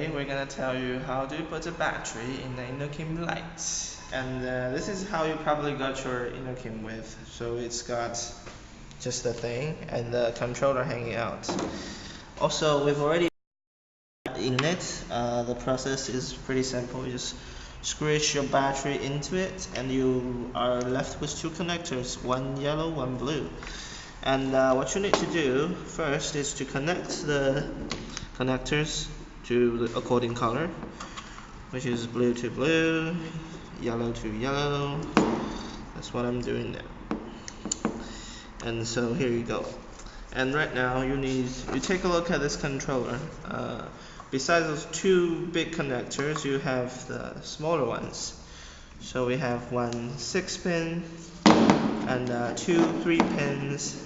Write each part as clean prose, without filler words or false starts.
today we're gonna tell you how to put a battery in the Inokim Lite. And this is how you probably got your Inokim with. So it's got just the thing and the controller hanging out. Also, we've already in it. The process is pretty simple. You just squish your battery into it and you are left with two connectors, one yellow, one blue. And what you need to do first is to connect the connectors to the according color, which is blue to blue, yellow to yellow. That's what I'm doing now. And so here you go. And right now you take a look at this controller. Besides those two big connectors, you have the smaller ones. So we have one 6-pin and two 3-pins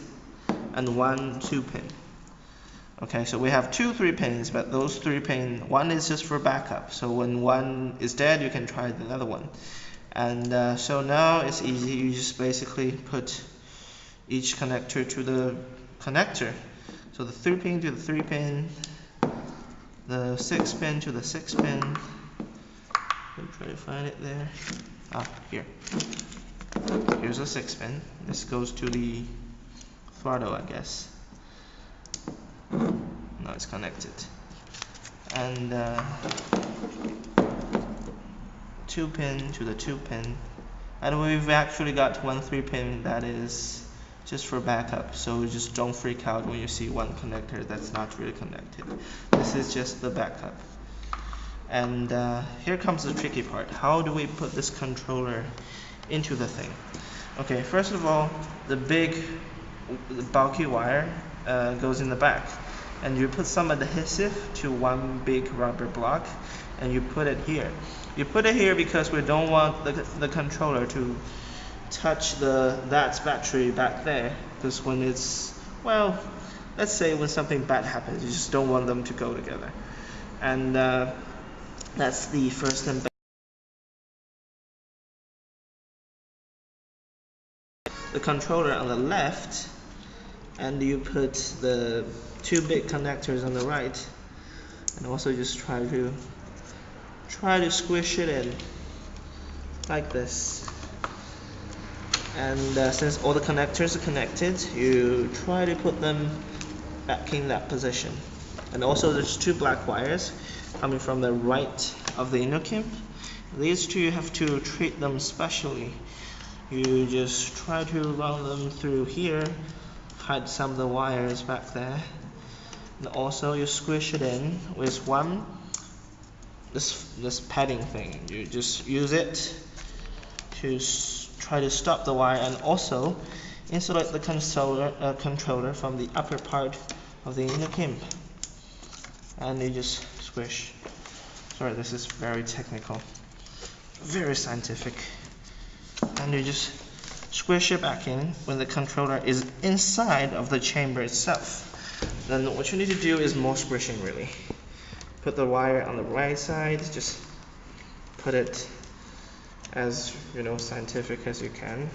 and one 2-pin. Okay, so we have two 3-pins, but those 3-pin, one is just for backup. So when one is dead, you can try the other one. And so now it's easy. You just basically put each connector to the connector. So the 3-pin to the 3-pin, the 6-pin to the 6-pin. I'm trying to find it there. Here. Here's a 6-pin. This goes to the throttle, I guess. Now it's connected. And 2-pin to the 2-pin. And we've actually got one 3-pin that is just for backup. So just don't freak out when you see one connector that's not really connected. This is just the backup. And here comes the tricky part. How do we put this controller into the thing? Okay, first of all, the bulky wire goes in the back, and you put some adhesive to one big rubber block and you put it here. You put it here because we don't want the controller to touch that battery back there, because when it's, well, let's say when something bad happens, you just don't want them to go together. And that's the first and the controller on the left, and you put the two big connectors on the right, and also just try to squish it in like this. And since all the connectors are connected, you try to put them back in that position. And also there's two black wires coming from the right of the Inokim. These two, you have to treat them specially. You just try to run them through here, hide some of the wires back there, and also you squish it in with this padding thing. You just use it to try to stop the wire, and also insulate the controller from the upper part of the Inokim. And you just squish. Sorry, this is very technical, very scientific. And you just squish it back in when the controller is inside of the chamber itself. Then what you need to do is more squishing, really. Put the wire on the right side, just put it as scientific as you can,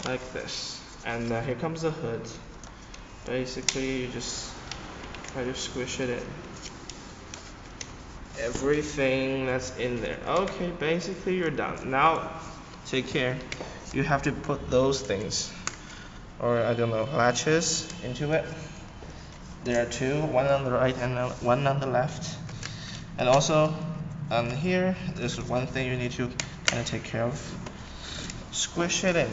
like this. And here comes the hood. Basically you just try to squish it in, everything that's in there. Okay, basically you're done. Now take care, you have to put those things, or I don't know, latches into it. There are two, one on the right and one on the left. And also on here, there's one thing you need to kind of take care of. Squish it in.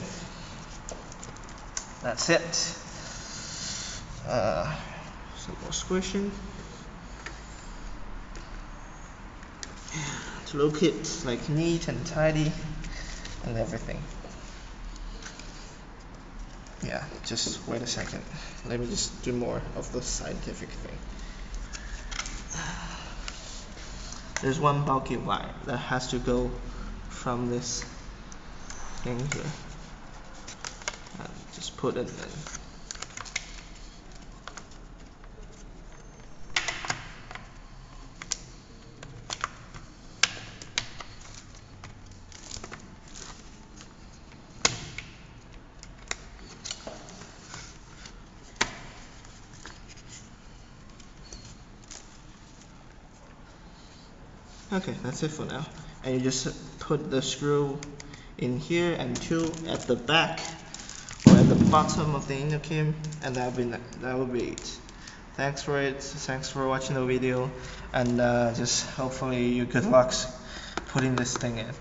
That's it. Some more squishing to look it like neat and tidy and everything. Yeah, just wait a second. Let me just do more of the scientific thing. There's one bulky wire that has to go from this thing here. And just put it in. Okay, that's it for now. And you just put the screw in here and 2 at the back or at the bottom of the InnoCam, and that will be it. Thanks for watching the video, and just hopefully you good luck putting this thing in.